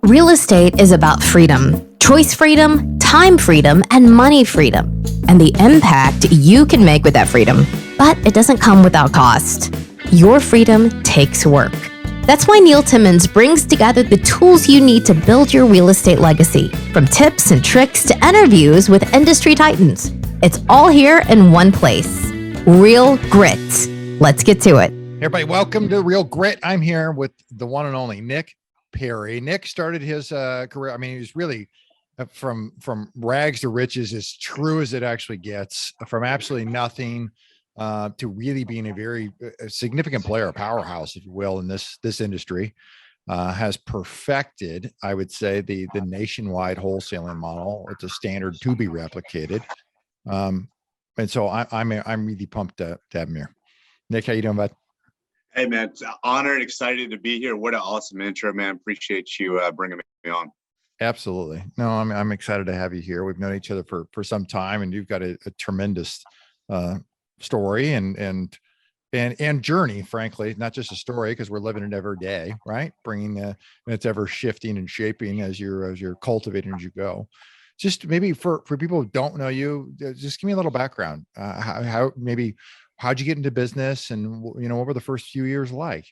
Real estate is about freedom, choice freedom, time freedom, and money freedom, and the impact you can make with that freedom. But it doesn't come without cost. Your freedom takes work. That's why Neil Timmons brings together the tools you need to build your real estate legacy, from tips and tricks to interviews with industry titans. It's all here in one place. Real Grit. Let's get to it. Everybody, welcome to Real Grit. I'm here with the one and only Nick Perry. Nick started his career. I mean, he was really from rags to riches, as true as it actually gets, from absolutely nothing to really being a very significant player, a powerhouse, if you will, in this industry. Has perfected, I would say, the nationwide wholesaling model. It's a standard to be replicated, and so I'm really pumped to have him here. Nick, how you doing, bud? Hey, man, it's honored, excited to be here. What an awesome intro, man. Appreciate you bringing me on. Absolutely. No, I'm excited to have you here. We've known each other for some time, and you've got a tremendous story and journey, frankly, not just a story, because we're living it every day, right? Bringing it's ever shifting and shaping as you're cultivating as you go. Just maybe for people who don't know you, just give me a little background. How'd you get into business, and what were the first few years like?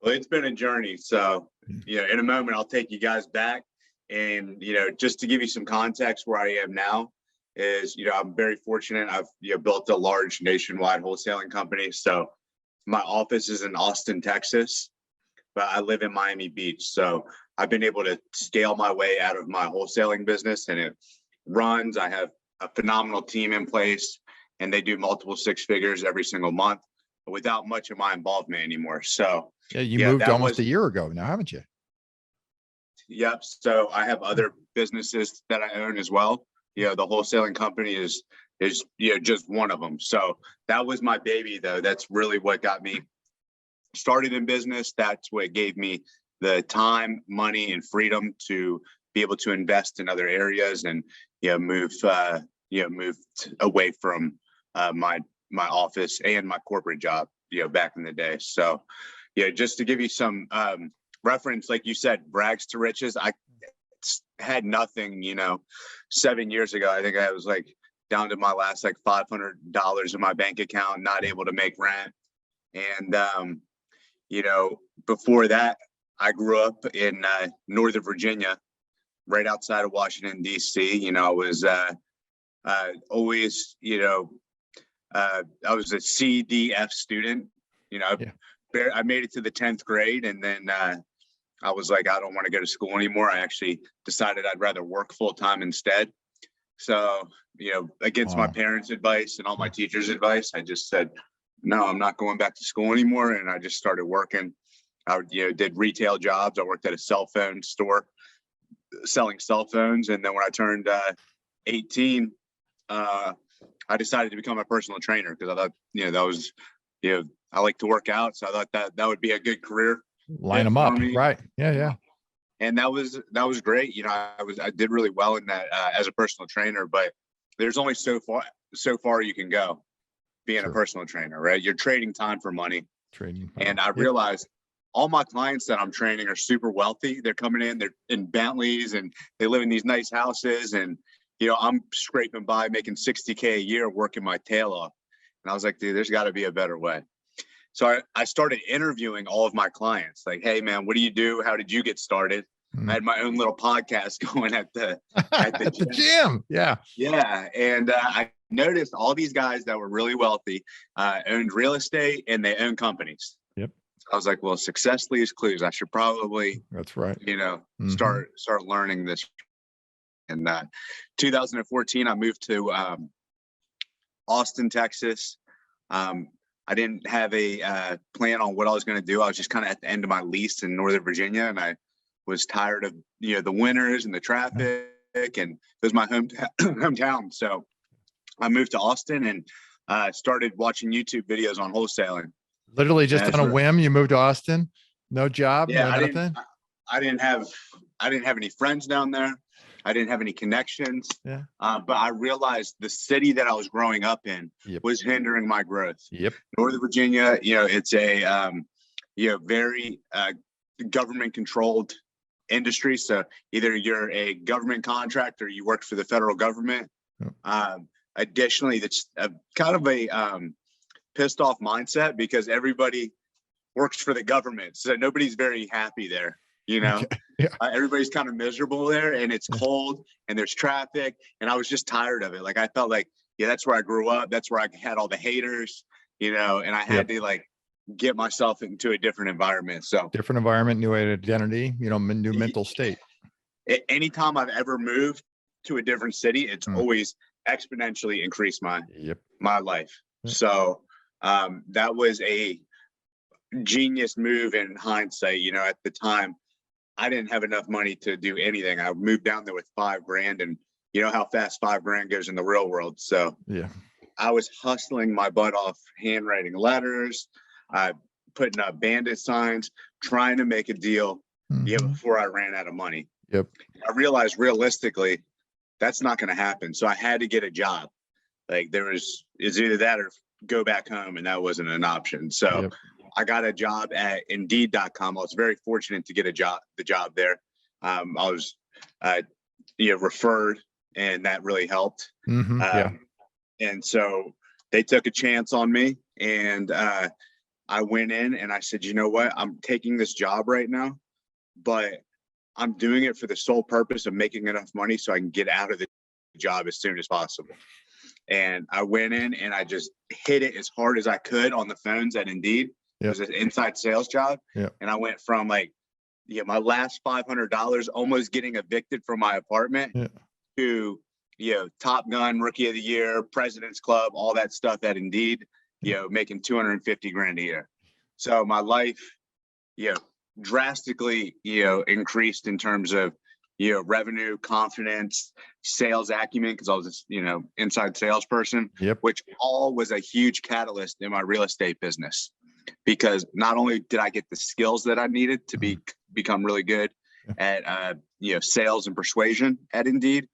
Well, it's been a journey. So, in a moment, I'll take you guys back, and just to give you some context where I am now is, I'm very fortunate. I've built a large nationwide wholesaling company. So my office is in Austin, Texas, but I live in Miami Beach. So I've been able to scale my way out of my wholesaling business, and it runs. I have a phenomenal team in place, and they do multiple six figures every single month without much of my involvement anymore. So you moved almost a year ago now, haven't you? Yep. So I have other businesses that I own as well. The wholesaling company is just one of them. So that was my baby, though. That's really what got me started in business. That's what gave me the time, money, and freedom to be able to invest in other areas and move away from my office and my corporate job, back in the day. So, just to give you some reference, like you said, rags to riches. I had nothing, 7 years ago. I think I was down to my last $500 in my bank account, not able to make rent. And, before that, I grew up in Northern Virginia, right outside of Washington, D.C. I was always, I was a CDF student. I made it to the 10th grade, and then I was like, I don't want to go to school anymore. I actually decided I'd rather work full time instead. So, against my parents' advice and all my teachers' advice, I just said, no, I'm not going back to school anymore. And I just started working. I did retail jobs. I worked at a cell phone store selling cell phones. And then when I turned 18, I decided to become a personal trainer, because I thought, that was, I like to work out. So I thought that would be a good career. Line them up. Right. Yeah. And that was great. I did really well in that as a personal trainer, but there's only so far you can go being a personal trainer, right? You're trading time for money. And I realized all my clients that I'm training are super wealthy. They're coming in, they're in Bentleys, and they live in these nice houses. And, I'm scraping by making $60K a year, working my tail off. And I was like, dude, there's got to be a better way. So I started interviewing all of my clients. Like, hey, man, what do you do? How did you get started? I had my own little podcast going at the gym. Yeah. Yeah. And I noticed all these guys that were really wealthy owned real estate, and they own companies. Yep. I was like, well, success leaves clues. I should probably, that's right, start learning this. In 2014, I moved to Austin, Texas. I didn't have a plan on what I was going to do. I was just kind of at the end of my lease in Northern Virginia, and I was tired of the winters and the traffic, and it was my hometown. So I moved to Austin and started watching YouTube videos on wholesaling. Literally just on a whim, you moved to Austin? No job? Yeah, no nothing? I didn't have any friends down there. I didn't have any connections. Yeah. But I realized the city that I was growing up in was hindering my growth. Yep. Northern Virginia, it's a very government controlled industry. So either you're a government contractor, you work for the federal government. Additionally, that's kind of a pissed off mindset because everybody works for the government. So nobody's very happy there. Okay. Yeah. Everybody's kind of miserable there, and it's cold and there's traffic. And I was just tired of it. Like I felt like, yeah, that's where I grew up. That's where I had all the haters, and I had to like get myself into a different environment. So different environment, new identity, new mental state. Anytime I've ever moved to a different city, it's always exponentially increased my life. So that was a genius move in hindsight. At the time, I didn't have enough money to do anything. I moved down there with $5,000, and you know how fast $5,000 goes in the real world. So I was hustling my butt off, handwriting letters, putting up bandit signs, trying to make a deal before I ran out of money. I realized realistically that's not going to happen. So I had to get a job. Like it's either that or go back home, and that wasn't an option. So I got a job at Indeed.com. I was very fortunate to get the job there. I was referred, and that really helped. And so they took a chance on me, and I went in and I said, you know what, I'm taking this job right now, but I'm doing it for the sole purpose of making enough money so I can get out of the job as soon as possible. And I went in and I just hit it as hard as I could on the phones at Indeed. It was an inside sales job. And I went from like, my last $500 almost getting evicted from my apartment to, Top Gun, Rookie of the Year, President's Club, all that stuff at Indeed, making $250,000 a year. So my life, drastically, increased in terms of, revenue, confidence, sales acumen, because I was, inside salesperson, which all was a huge catalyst in my real estate business. Because not only did I get the skills that I needed to become really good at, sales and persuasion at Indeed,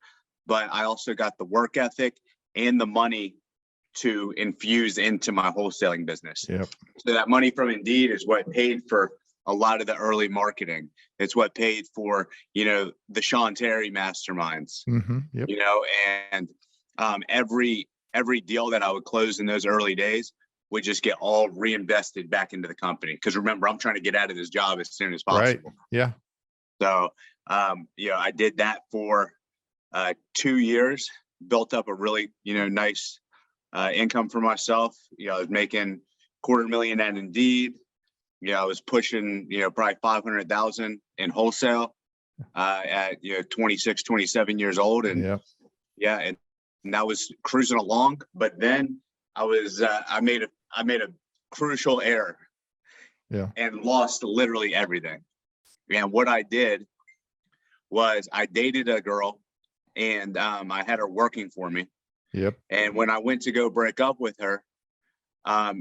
but I also got the work ethic and the money to infuse into my wholesaling business. So that money from Indeed is what paid for a lot of the early marketing. It's what paid for, the Sean Terry masterminds, and every deal that I would close in those early days would just get all reinvested back into the company. Because remember, I'm trying to get out of this job as soon as possible. So, I did that for 2 years, built up a really, nice income for myself. I was making $250,000 at Indeed. I was pushing, probably 500,000 in wholesale at 26, 27 years old, and and that was cruising along. But then I was I made a crucial error, and lost literally everything. And what I did was I dated a girl, and I had her working for me. And when I went to go break up with her,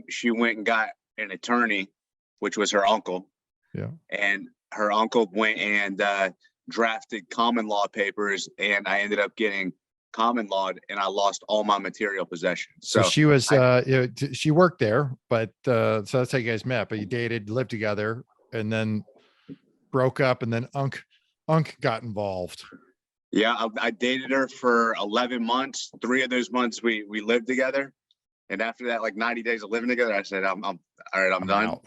she went and got an attorney, which was her uncle. And her uncle went and drafted common law papers, and I ended up getting common law, and I lost all my material possessions. So she was, she worked there, but so that's how you guys met, but you dated, lived together, and then broke up, and then Unc got involved. I dated her for 11 months. 3 of those months we lived together. And after that, like 90 days of living together, I said, I'm all right, I'm done. Out.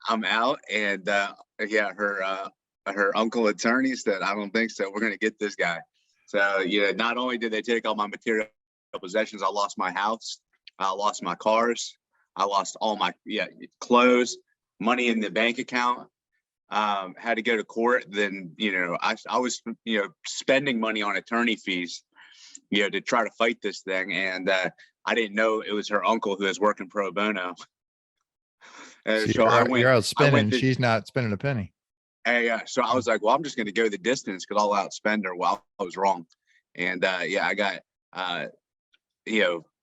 I'm out. And her uncle attorney said, I don't think so. We're going to get this guy. So, not only did they take all my material possessions, I lost my house, I lost my cars, I lost all my clothes, money in the bank account, had to go to court. Then, I was, spending money on attorney fees, to try to fight this thing. And I didn't know it was her uncle who was working pro bono. And so you're out spending. She's not spending a penny. So I was like, well, I'm just going to go the distance because I'll outspend her. Well, I was wrong. And I got,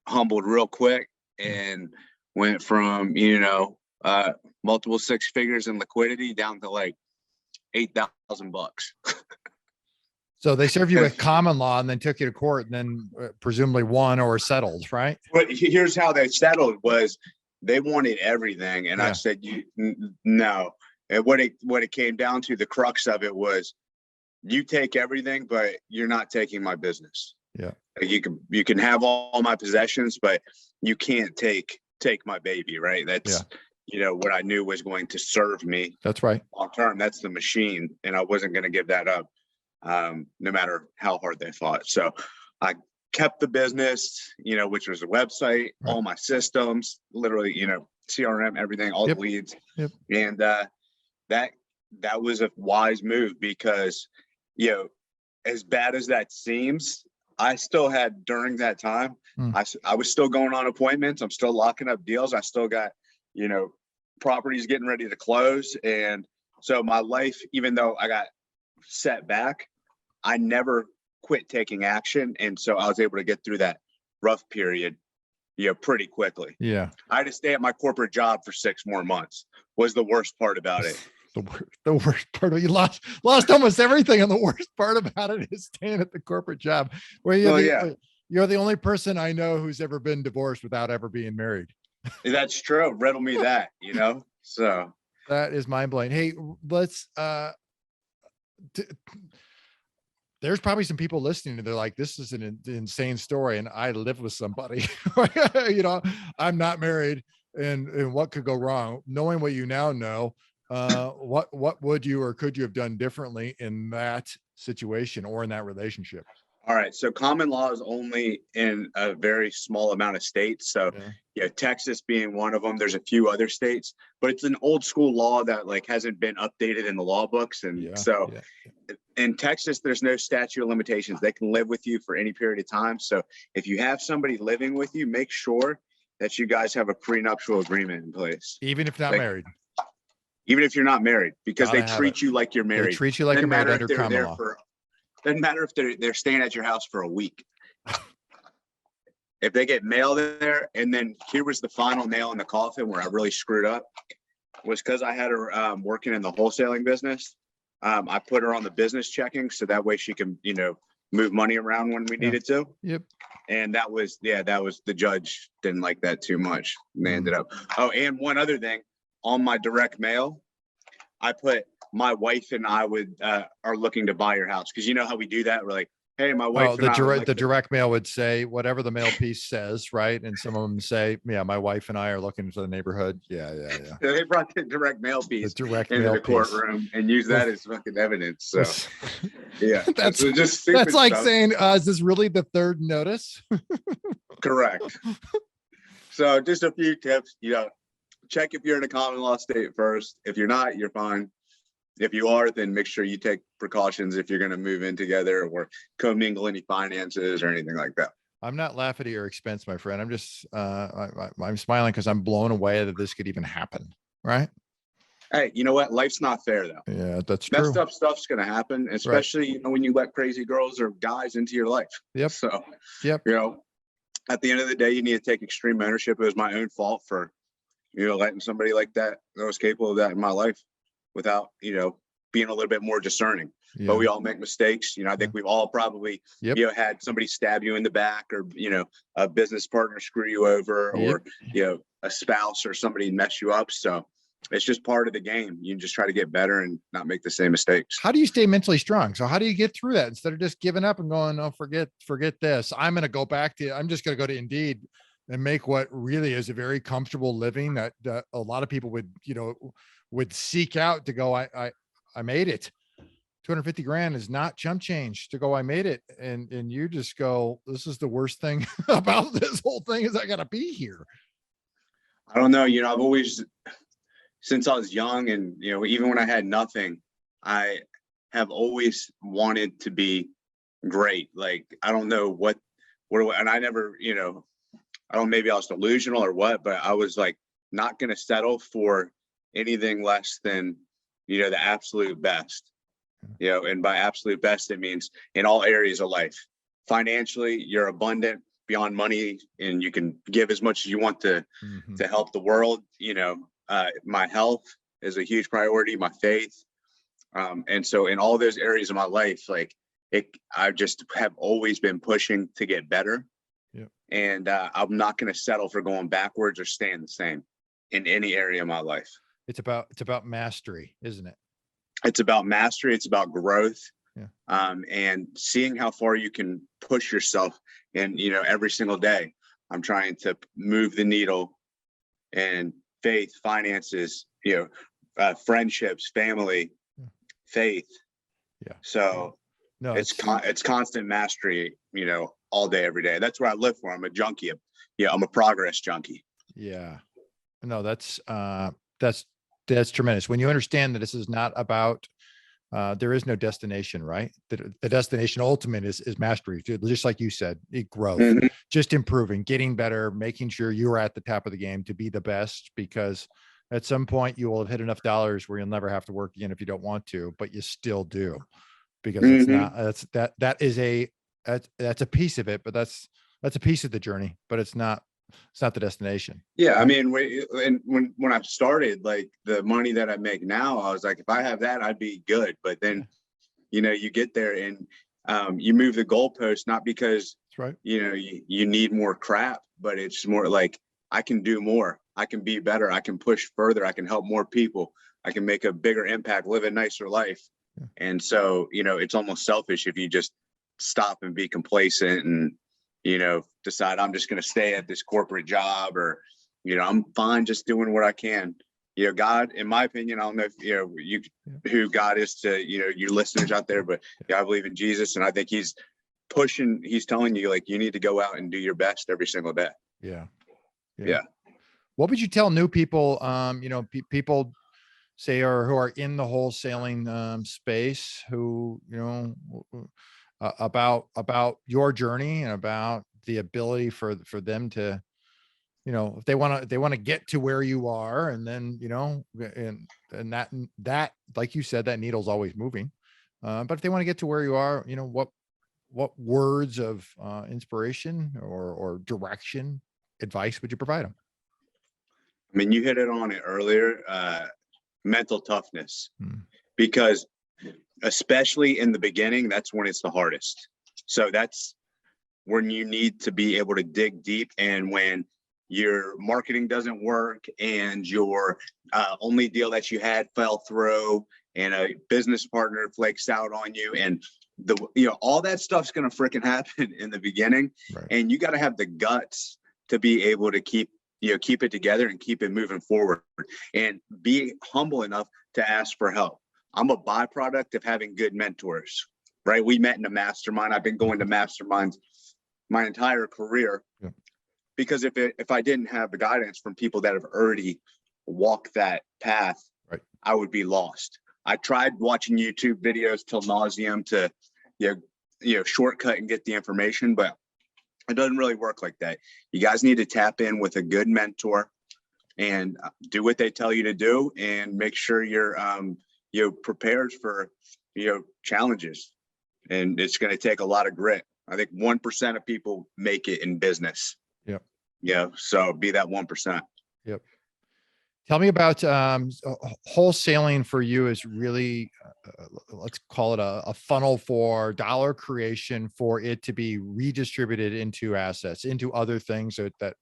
humbled real quick and went from, multiple 6 figures in liquidity down to like $8,000. So they served you with common law and then took you to court, and then presumably won or settled, right? But here's how they settled was they wanted everything. And I said, no, And what it came down to, the crux of it was, you take everything, but you're not taking my business. Yeah. You can have all my possessions, but you can't take my baby, right? That's, what I knew was going to serve me. That's right. Long term. That's the machine. And I wasn't going to give that up, no matter how hard they fought. So I kept the business, which was a website, all my systems, literally, CRM, everything, all the leads. Yep. And that was a wise move, because, as bad as that seems, I still had, during that time, I was still going on appointments. I'm still locking up deals. I still got, properties getting ready to close. And so my life, even though I got set back, I never quit taking action. And so I was able to get through that rough period, pretty quickly. Yeah. I had to stay at my corporate job for 6 more months, was the worst part about it. The worst part of, you lost almost everything, and the worst part about it is staying at the corporate job, where you're the only person I know who's ever been divorced without ever being married. That's true. Riddle me that, so that is mind blowing. Hey, let's there's probably some people listening, and they're like, this is an insane story, and I live with somebody. I'm not married, and what could go wrong? Knowing what you now know, what would you or could you have done differently in that situation or in that relationship? All right. So common law is only in a very small amount of states. So Texas being one of them. There's a few other states, but it's an old school law that hasn't been updated in the law books. And in Texas, there's no statute of limitations. They can live with you for any period of time. So if you have somebody living with you, make sure that you guys have a prenuptial agreement in place. Even if not married. Even if you're not married, because they treat you like you're married. They treat you like you're married under common law. Doesn't matter if they're staying at your house for a week. If they get mail there, and then here was the final nail in the coffin where I really screwed up, was because I had her working in the wholesaling business. I put her on the business checking, so that way she can, move money around when we needed to. Yep. And that was the judge didn't like that too much. And they ended up. Oh, and one other thing, on my direct mail, I put, my wife and I are looking to buy your house, because you know how we do that. We're like, hey, my wife. The direct mail would say whatever the mail piece says, right? And some of them say, my wife and I are looking for the neighborhood. Yeah. They brought the direct mail piece into the courtroom and used that as fucking evidence. So that's just like stuff. Saying, is this really the third notice? Correct. So just a few tips. Check if you're in a common law state first. If you're not, you're fine. If you are, then make sure you take precautions if you're going to move in together or commingle any finances or anything like that. I'm not laughing at your expense, my friend. I'm just, I'm smiling because I'm blown away that this could even happen. Right. Hey, you know what? Life's not fair though. Yeah, that's true. Messed up stuff's going to happen, especially, when you let crazy girls or guys into your life. Yep. So, at the end of the day, you need to take extreme ownership. It was my own fault for, letting somebody like that was capable of that in my life, without, being a little bit more discerning. But we all make mistakes. I think we've all probably, had somebody stab you in the back, or, a business partner screw you over, or, a spouse or somebody mess you up. So it's just part of the game. You just try to get better and not make the same mistakes. How do you stay mentally strong? So how do you get through that instead of just giving up and going, oh, forget this. I'm just going to go to Indeed and make what really is a very comfortable living that a lot of people would seek out to go, I made it. 250 grand is not chump change to go, I made it. And you just go, this is the worst thing about this whole thing is I got to be here. I don't know. I've always, since I was young and, even when I had nothing, I have always wanted to be great. Like, I don't know and I never, I don't, maybe I was delusional or what, but I was like, not going to settle for anything less than, the absolute best, and by absolute best, it means in all areas of life. Financially, you're abundant beyond money, and you can give as much as you want to help the world. My health is a huge priority, my faith. And so in all those areas of my life, I just have always been pushing to get better. And I'm not going to settle for going backwards or staying the same in any area of my life. It's about mastery, isn't it? It's about mastery. It's about growth. Yeah. And seeing how far you can push yourself. And, every single day I'm trying to move the needle and faith, finances, friendships, family, faith. Yeah. So No, it's constant mastery, all day, every day. That's what I live for. I'm a junkie. I'm a progress junkie. Yeah. No, that's tremendous. When you understand that this is not about, there is no destination, right? The destination ultimate is mastery. Just like you said, growth, just improving, getting better, making sure you're at the top of the game to be the best, because at some point you will have hit enough dollars where you'll never have to work again if you don't want to, but you still do, because it's not, that's a piece of it, but that's a piece of the journey, but it's not the destination. Yeah. I mean, when I started, like, the money that I make now, I was like, if I have that, I'd be good. But then, you get there and you move the goalpost, not because, that's right, you need more crap, but it's more like, I can do more. I can be better. I can push further. I can help more people. I can make a bigger impact, live a nicer life. Yeah. And so, it's almost selfish if you just stop and be complacent and, decide I'm just going to stay at this corporate job, or, I'm fine just doing what I can. God, in my opinion, I don't know if, who God is to, your listeners out there, but I believe in Jesus. And I think he's telling you, like, you need to go out and do your best every single day. Yeah. What would you tell new people, people say, or who are in the wholesaling space, who, about your journey and about the ability for them to, if they want to get to where you are, and then, and that, like you said, that needle's always moving. But if they want to get to where you are, what words of inspiration or direction, advice would you provide them? I mean, you hit it on it earlier, mental toughness, because especially in the beginning, that's when it's the hardest. So that's when you need to be able to dig deep. And when your marketing doesn't work and your only deal that you had fell through and a business partner flakes out on you, and all that stuff's going to freaking happen in the beginning. Right. And you got to have the guts to be able to keep it together and keep it moving forward, and be humble enough to ask for help. I'm a byproduct of having good mentors, right? We met in a mastermind. I've been going to masterminds my entire career, because if I didn't have the guidance from people that have already walked that path, right, I would be lost. I tried watching YouTube videos till nauseum to, shortcut and get the information, but it doesn't really work like that. You guys need to tap in with a good mentor and do what they tell you to do, and make sure you're prepared for, challenges. And it's going to take a lot of grit. I think 1% of people make it in business. Yep. Yeah. So be that 1%. Yep. Tell me about wholesaling for you is really, let's call it a funnel for dollar creation, for it to be redistributed into assets, into other things that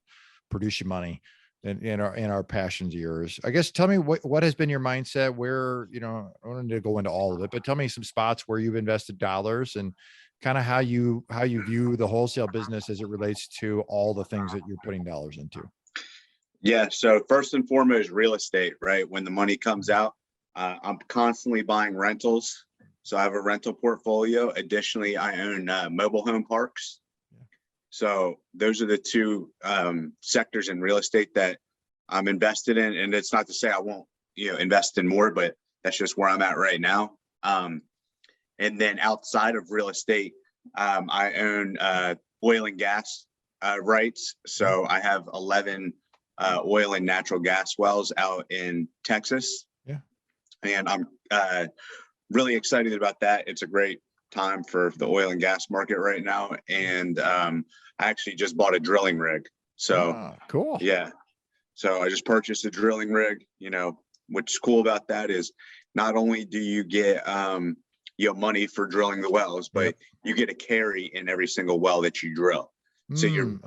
produce you money, in our passions of yours. I guess, tell me what has been your mindset, where, I don't need to go into all of it, but tell me some spots where you've invested dollars, and kind of how you view the wholesale business as it relates to all the things that you're putting dollars into. Yeah. So first and foremost, real estate, right? When the money comes out, I'm constantly buying rentals. So I have a rental portfolio. Additionally, I own mobile home parks. So those are the two sectors in real estate that I'm invested in. And it's not to say I won't, invest in more, but that's just where I'm at right now. And then outside of real estate, I own oil and gas rights. So I have 11 oil and natural gas wells out in Texas. Yeah. And I'm really excited about that. It's a great time for the oil and gas market right now. And I actually just bought a drilling rig. So cool. Yeah. So I just purchased a drilling rig. What's cool about that is not only do you get money for drilling the wells, but you get a carry in every single well that you drill. So you're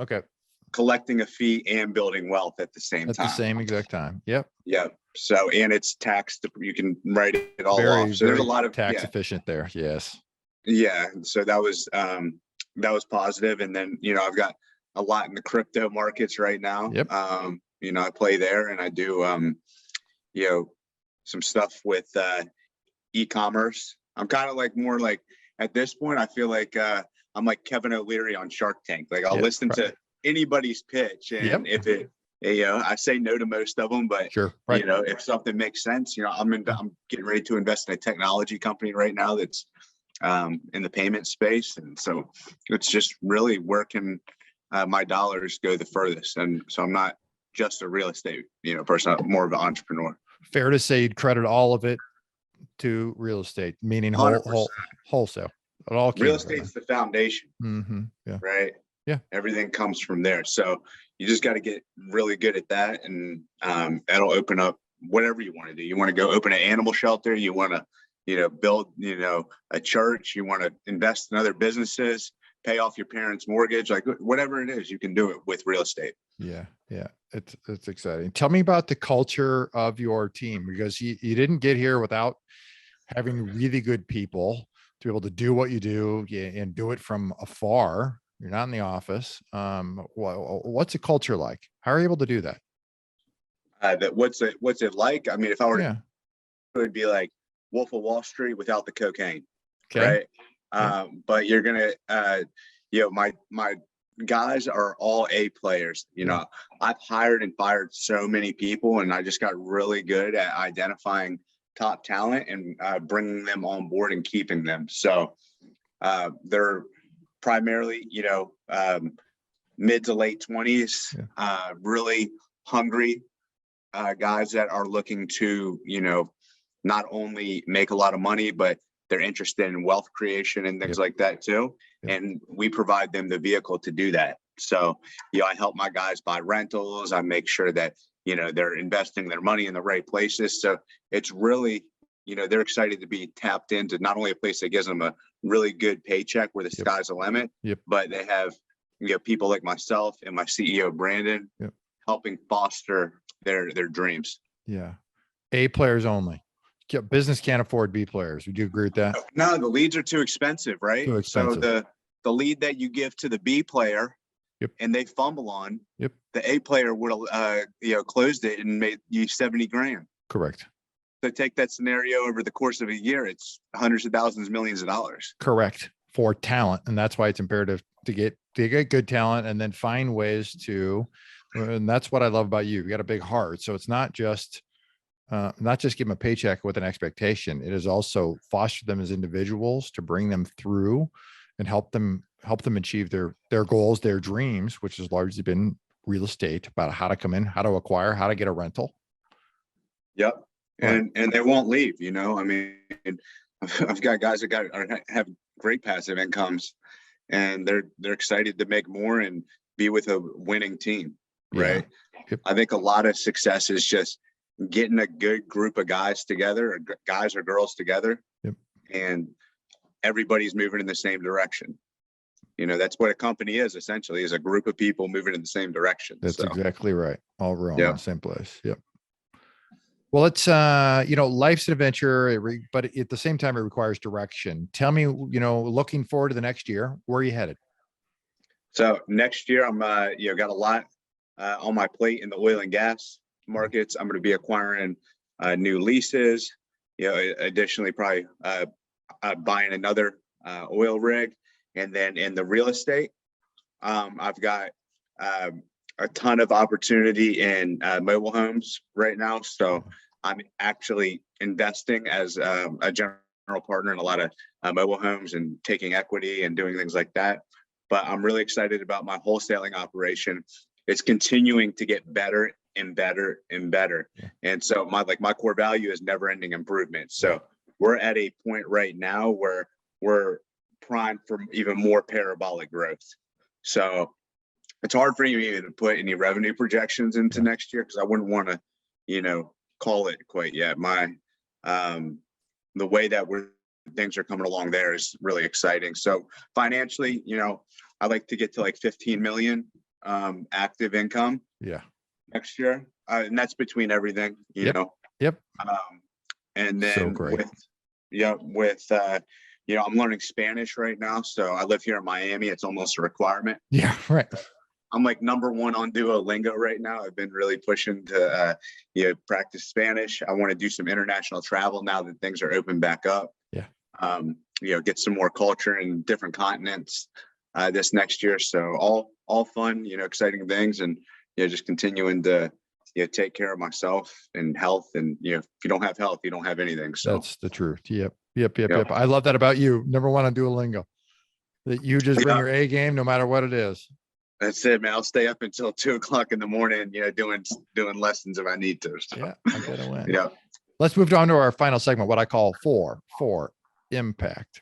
collecting a fee and building wealth at the same time. At the same exact time. Yep. Yeah. So, and it's taxed, you can write it all Very, off. So there's a very lot of tax efficient there. Yes. Yeah. So that was positive. And then, I've got a lot in the crypto markets right now. Yep. I play there, and I do, some stuff with e-commerce. I'm kind of like more like, at this point, I feel like I'm like Kevin O'Leary on Shark Tank. Like, I'll listen to anybody's pitch, and if it, I say no to most of them, but sure, right. If something makes sense, I'm getting ready to invest in a technology company right now that's in the payment space, and so it's just really where can my dollars go the furthest. And so I'm not just a real estate person, I'm more of an entrepreneur. Fair to say you'd credit all of it to real estate, meaning wholesale. It all real estate's the foundation. Yeah. Right. Yeah. Everything comes from there. So you just got to get really good at that, and that'll open up whatever you want to do. You want to go open an animal shelter, you want to build a church, you want to invest in other businesses, pay off your parents' mortgage, like whatever it is, you can do it with real estate. Yeah. It's exciting. Tell me about the culture of your team, because you didn't get here without having really good people to be able to do what you do and do it from afar. You're not in the office. What's the culture like? How are you able to do that? What's it like? I mean, if I were Yeah. to, it would be like Wolf of Wall Street without the cocaine. Okay. Right. But you're gonna, my guys are all A players. I've hired and fired so many people, and I just got really good at identifying top talent and bringing them on board and keeping them. So they're primarily, mid to late 20s, really hungry guys that are looking to, not only make a lot of money, but they're interested in wealth creation and things like that too. And we provide them the vehicle to do that. So, I help my guys buy rentals. I make sure that, they're investing their money in the right places. So it's really, they're excited to be tapped into not only a place that gives them a really good paycheck where the sky's the limit, but they have, people like myself and my CEO, Brandon, helping foster their dreams. Yeah. A players only. Business can't afford B players. Would you agree with that? No, the leads are too expensive, right? Too expensive. So the lead that you give to the B player and they fumble on, the A player would closed it and made you 70 grand. Correct. So take that scenario over the course of a year, it's hundreds of thousands, millions of dollars. Correct. For talent. And that's why it's imperative to get good talent and then find ways to, and that's what I love about you. You got a big heart. So it's not just give them a paycheck with an expectation. It is also foster them as individuals to bring them through and help them achieve their goals, their dreams, which has largely been real estate, about how to come in, how to acquire, how to get a rental. Yep. And they won't leave, I mean, I've got guys that have great passive incomes, and they're excited to make more and be with a winning team. Right. I think a lot of success is just getting a good group of guys together, or guys or girls together, and everybody's moving in the same direction. That's what a company is, essentially, is a group of people moving in the same direction. That's exactly right. All rowing in the same place. Yep. Well, it's, life's an adventure, but at the same time, it requires direction. Tell me, looking forward to the next year, where are you headed? So next year, I'm, got a lot on my plate in the oil and gas markets. I'm going to be acquiring new leases, additionally, probably buying another oil rig. And then in the real estate, I've got a ton of opportunity in mobile homes right now. So I'm actually investing as a general partner in a lot of mobile homes and taking equity and doing things like that. But I'm really excited about my wholesaling operation. It's continuing to get better and better and better. And so my core value is never ending improvement. So we're at a point right now where we're primed for even more parabolic growth. So it's hard for me to put any revenue projections into next year, because I wouldn't want to, call it quite yet. The way that things are coming along there is really exciting. So financially, I like to get to like 15 million active income next year. And that's between everything, Yep. And So then great. I'm learning Spanish right now. So I live here in Miami. It's almost a requirement. Yeah. Right. I'm like #1 on Duolingo right now. I've been really pushing to, practice Spanish. I want to do some international travel now that things are open back up. Yeah. Get some more culture in different continents this next year. So all fun, exciting things, and just continuing to take care of myself and health. And if you don't have health, you don't have anything. So that's the truth. Yep. I love that about you. #1 on Duolingo. That you just bring your A game no matter what it is. That's it, man. I'll stay up until 2:00 in the morning, doing lessons if I need to. So. Yeah, I'm gonna win. Yeah. Let's move on to our final segment, what I call for impact.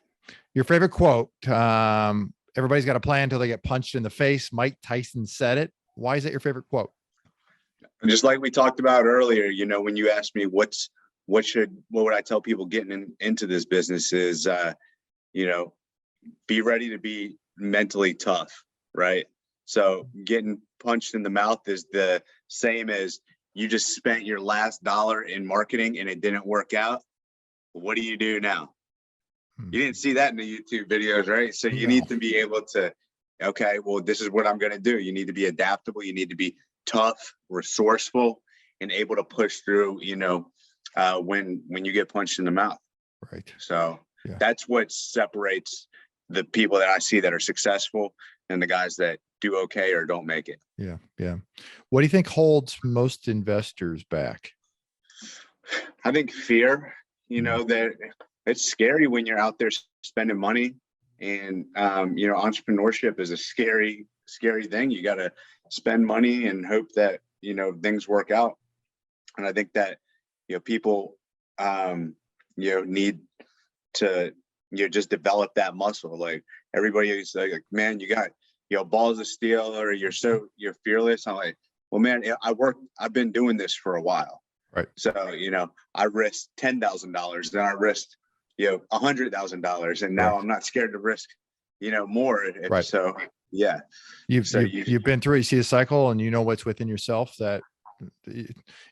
Your favorite quote. Everybody's got a plan until they get punched in the face. Mike Tyson said it. Why is that your favorite quote? Just like we talked about earlier, when you asked me what would I tell people getting into this business is, be ready to be mentally tough, right? So getting punched in the mouth is the same as you just spent your last dollar in marketing and it didn't work out. What do you do now? You didn't see that in the YouTube videos, right? So you need to be able to, okay, well, this is what I'm going to do. You need to be adaptable. You need to be tough, resourceful, and able to push through, when you get punched in the mouth. Right. So that's what separates the people that I see that are successful and the guys that do okay or don't make it. Yeah. What do you think holds most investors back? I think fear, that it's scary when you're out there spending money, and, entrepreneurship is a scary thing. You got to spend money and hope that, things work out. And I think that, people, need to, just develop that muscle. Like everybody is like, man, you got, balls of steel, or you're fearless. I'm like, well, man, I've been doing this for a while. Right. So, I risked $10,000, then I risked, $100,000, and now I'm not scared to risk, more. Right. So, yeah. You've been through it. You see a cycle, and you know what's within yourself, that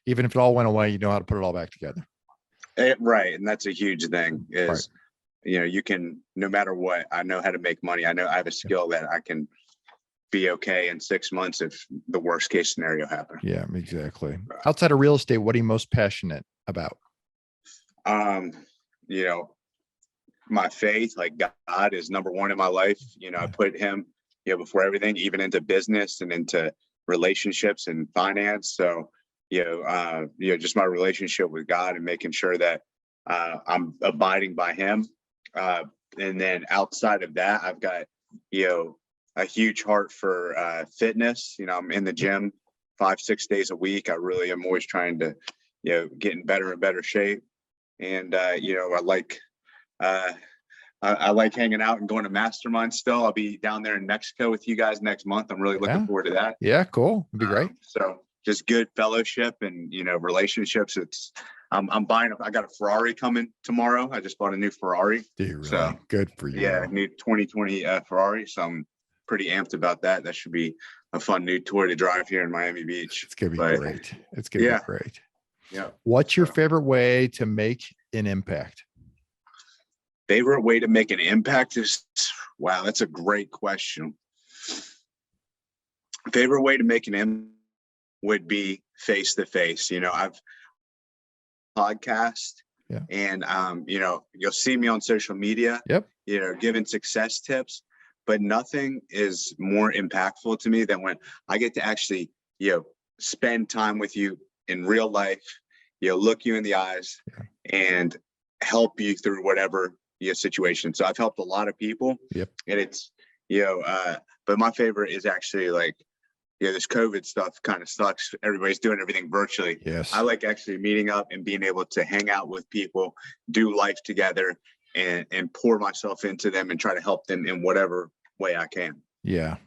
even if it all went away, you know how to put it all back together. Right. And that's a huge thing is, right. You can, no matter what, I know how to make money. I know I have a skill that I can be okay in 6 months if the worst case scenario happens. Yeah, exactly. Outside of real estate, what are you most passionate about? My faith, like God is #1 in my life. I put him, before everything, even into business and into relationships and finance. So, just my relationship with God and making sure that I'm abiding by him. And then outside of that, I've got, a huge heart for fitness. I'm in the gym 5-6 days a week. I really am always trying to, get in better and better shape. And, I like hanging out and going to masterminds still. I'll be down there in Mexico with you guys next month. I'm really looking forward to that. Yeah, cool. It'd be great. So just good fellowship and, relationships. I'm buying, I got a Ferrari coming tomorrow. I just bought a new Ferrari. Do you really? So good for you. Yeah, new 2020 Ferrari. So I'm pretty amped about that. That should be a fun new tour to drive here in Miami Beach. It's going to be great. It's going to be great. Yeah. What's your favorite way to make an impact? Favorite way to make an impact is, wow, that's a great question. Favorite way to make an impact would be face to face. I've podcast and, you'll see me on social media, giving success tips, but nothing is more impactful to me than when I get to actually, spend time with you in real life, look you in the eyes and help you through whatever situation. So I've helped a lot of people and it's, but my favorite is actually like, this COVID stuff kind of sucks. Everybody's doing everything virtually. Yes. I like actually meeting up and being able to hang out with people, do life together and pour myself into them and try to help them in whatever way I can. Yeah.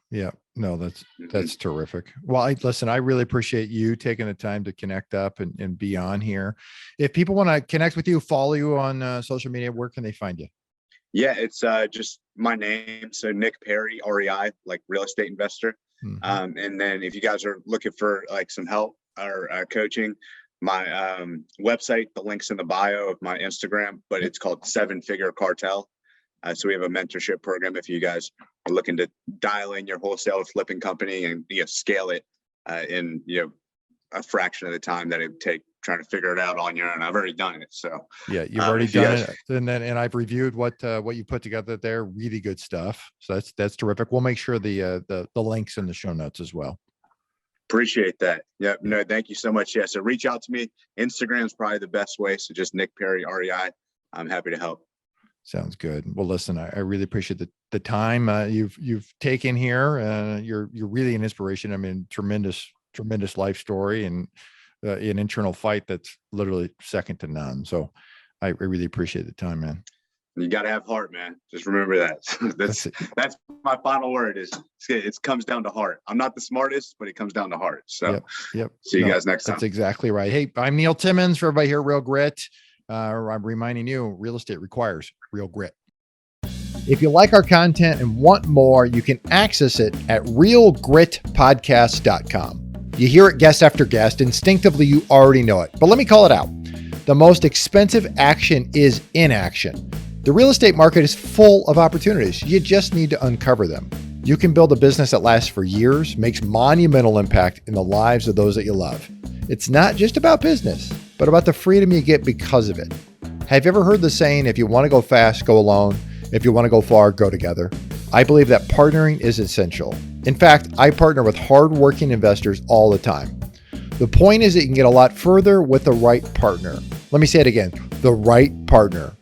No, that's terrific. Well, listen, I really appreciate you taking the time to connect up and be on here. If people want to connect with you, follow you on social media, where can they find you? Yeah, it's just my name. So Nick Perry, REI, like real estate investor. And then if you guys are looking for like some help or coaching, my website. The link's in the bio of my Instagram, but it's called 7-Figure Cartel. So we have a mentorship program if you guys are looking to dial in your wholesale flipping company and scale it in a fraction of the time that it would take trying to figure it out on your own. I've already done it. So yeah, you've already done it. And I've reviewed what you put together there. Really good stuff. So that's terrific. We'll make sure the links in the show notes as well. Appreciate that. Yeah, no, thank you so much. Yeah. So reach out to me. Instagram is probably the best way. So just Nick Perry, REI. I'm happy to help. Sounds good. Well, listen, I really appreciate the time you've taken here. You're really an inspiration. I mean, tremendous life story and an internal fight that's literally second to none. So I really appreciate the time, man. You got to have heart, man. Just remember that. That's my final word is it comes down to heart. I'm not the smartest, but it comes down to heart. So yep. See you guys next time. That's exactly right. Hey, I'm Neil Timmons for everybody here at Real Grit. I'm reminding you, real estate requires real grit. If you like our content and want more, you can access it at realgritpodcast.com. You hear it guest after guest. Instinctively, you already know it. But let me call it out. The most expensive action is inaction. The real estate market is full of opportunities. You just need to uncover them. You can build a business that lasts for years, makes monumental impact in the lives of those that you love. It's not just about business, but about the freedom you get because of it. Have you ever heard the saying, if you want to go fast, go alone. If you want to go far, go together. I believe that partnering is essential. In fact, I partner with hardworking investors all the time. The point is that you can get a lot further with the right partner. Let me say it again, the right partner.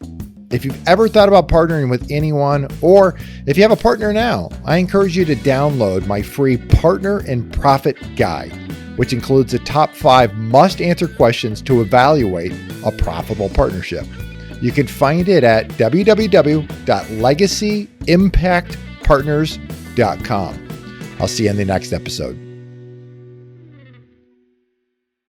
If you've ever thought about partnering with anyone, or if you have a partner now, I encourage you to download my free Partner and Profit Guide, which includes the top 5 must-answer questions to evaluate a profitable partnership. You can find it at www.legacyimpactpartners.com. I'll see you in the next episode.